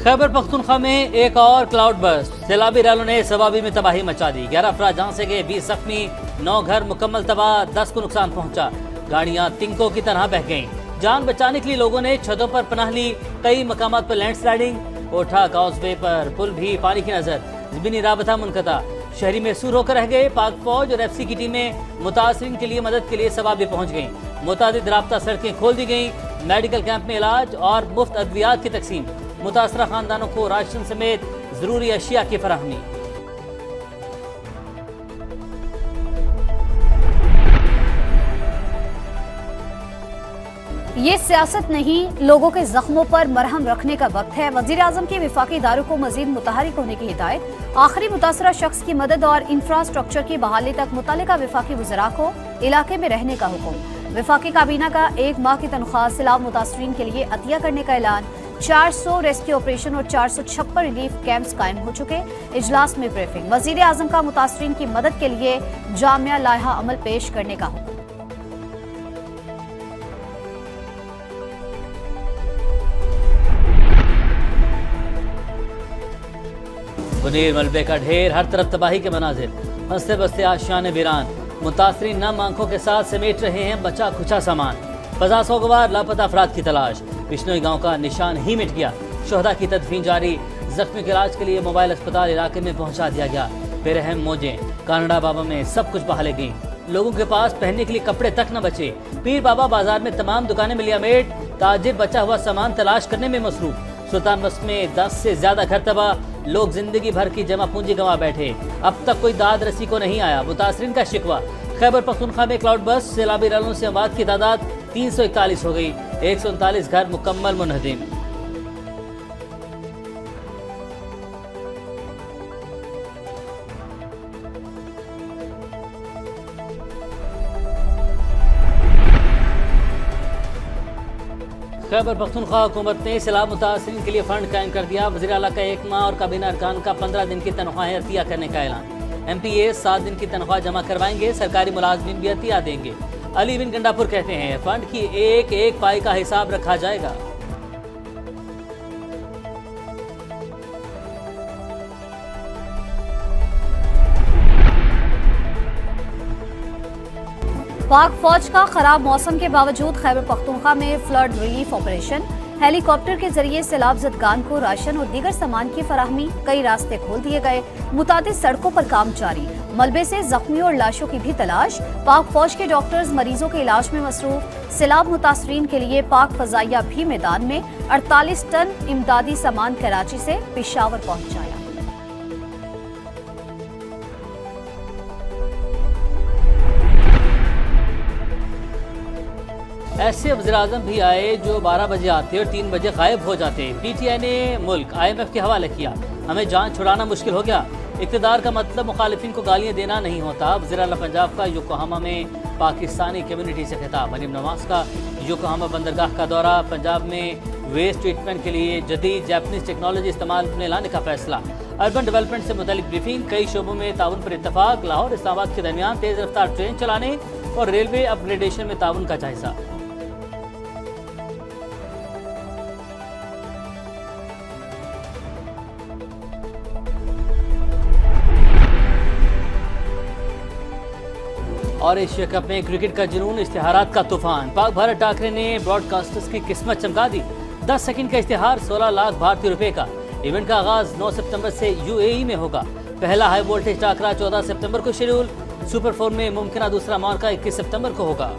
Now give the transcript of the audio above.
खैबर पख्तूनख्वा में एक और क्लाउड बर्स्ट। सैलाबी रैलों ने सवाबी में तबाही मचा दी। 11 अफराद जान से गए, 20 जख्मी, 9 घर मुकम्मल तबाह, 10 को नुकसान पहुंचा। गाड़ियां तिनकों की तरह बह गईं। जान बचाने के लिए लोगों ने छतों पर पनाह ली। कई मकामात पर लैंडस्लाइडिंग, कोठा काउजवे पर पुल भी पानी की नजर, ज़मीनी राबता मुनक़ता। शहरी महसूर होकर रह गए। पाक फौज और FC की टीमें मुतासरीन के लिए मदद के लिए सवाबी पहुंच गईं। मुतादिद राबता सड़कें खोल दी गईं। मेडिकल कैंप में इलाज और मुफ्त अद्वियात की तकसीम। मुतासरा खानदानों को राशन समेत जरूरी अशिया की फराहमी। ये सियासत नहीं, लोगों के जख्मों पर मरहम रखने का वक्त है। वजीर आजम के विफाकी इदारों को मजीद मुतहरिक होने की हिदायत। आखिरी मुतासरा शख्स की मदद और इंफ्रास्ट्रक्चर की बहाली तक मुतल्लिका विफाकी वज़रा को इलाके में रहने का हुक्म। विफाकी काबीना का 1 माह की तनख्वाह सैलाब मुतासरीन के लिए अतिया करने का ऐलान। 400 रेस्क्यू ऑपरेशन और 456 रिलीफ कैंप्स कायम हो चुके। इजलास में ब्रीफिंग। वजीर आजम का मुतासरीन की मदद के लिए जामिया लायहा अमल पेश करने का हुक्म। मुनीर मलबे का ढेर, हर तरफ तबाही के मनाजिर। हंसते बसते आशियाने वीरान। मुतासरीन नम आंखों के साथ समेट रहे हैं बचा खुचा सामान। 50 गवार, लापता अफराद की तलाश। बिश्नोई गांव का निशान ही मिट गया। शोहदा की तदफीन जारी। जख्मी के इलाज के लिए मोबाइल अस्पताल इलाके में पहुंचा दिया गया। बेरहम मौजें। कानड़ा बाबा में सब कुछ बहा ले गई। लोगों के पास पहनने के लिए कपड़े तक न बचे। पीर बाबा बाजार में तमाम दुकानें मिली अमेट। ताजिर बचा हुआ सामान तलाश करने में मसरूफ। सुल्तान बस्त में 10 से ज्यादा घर तबाह। लोग जिंदगी भर की जमा पूंजी गंवा बैठे। अब तक कोई दाद रसी को नहीं आया। मुतासरीन का शिकवा। खैबर पख्तूनख्वा में क्लाउड बर्स्ट। सैलाबी रैलों से अमवात की तादाद 341 हो गई। 139 घर मुकम्मल मुनहदिम। खैबर पख्तूनख्वा हुकूमत ने सैलाब मुतासरीन के लिए फंड कायम कर दिया। वज़ीर आला का 1 माह और काबीना अरकान का 15 दिन की तनख्वाहें अतिया करने का ऐलान। MPA 7 दिन की तनख्वाह जमा करवाएंगे। सरकारी मुलाजमीन भी अतिया देंगे। अली बिन गंडापुर कहते हैं, फंड की एक एक पाई का हिसाब रखा जाएगा। पाक फौज का खराब मौसम के बावजूद खैबर पख्तूनख्वा में फ्लड रिलीफ ऑपरेशन। हेलीकॉप्टर के जरिए सैलाब ज़दगान को राशन और दीगर सामान की फराहमी। कई रास्ते खोल दिए गए। मुतादिद सड़कों पर काम जारी। मलबे से जख्मियों और लाशों की भी तलाश। पाक फौज के डॉक्टर्स मरीजों के इलाज में मसरूफ। सैलाब मुतासरीन के लिए पाक फजाइया भी मैदान में। 48 टन इमदादी सामान कराची से पेशावर पहुंचाया। ऐसे वज़ीर-ए-आज़म भी आए जो 12 बजे आते और 3 बजे गायब हो जाते। PTI ने मुल्क IMF के हवाले किया। हमें जान छुड़ाना मुश्किल हो गया। इक़्तिदार का मतलब मुखालिफिन को गालियाँ देना नहीं होता। वज़ीर आला पंजाब का योकोहामा में पाकिस्तानी कम्युनिटी से खिताब। मरीम नवाज का योकोहामा बंदरगाह का दौरा। पंजाब में वेस्ट ट्रीटमेंट के लिए जदीद जापानीज टेक्नोलॉजी इस्तेमाल में लाने का फैसला। अर्बन डेवलपमेंट से मुतालिक ब्रीफिंग। कई शोबों में ताउन पर इत्तफाक। लाहौर इस्लामाबाद के दरमियान तेज़ रफ्तार ट्रेन चलाने और रेलवे अपग्रेडेशन में ताउन का जायजा। और एशिया कप में क्रिकेट का जुनून, इश्तिहारात का तूफान। पाक भारत टाकरे ने ब्रॉडकास्टर्स की किस्मत चमका दी। 10 सेकंड का इश्तिहार 16 लाख भारतीय रुपए का। इवेंट का आगाज 9 सितंबर से UAE में होगा। पहला हाई वोल्टेज टाकरा 14 सितंबर को शेड्यूल। सुपर 4 में मुमकिन दूसरा मौका 21 सितंबर को होगा।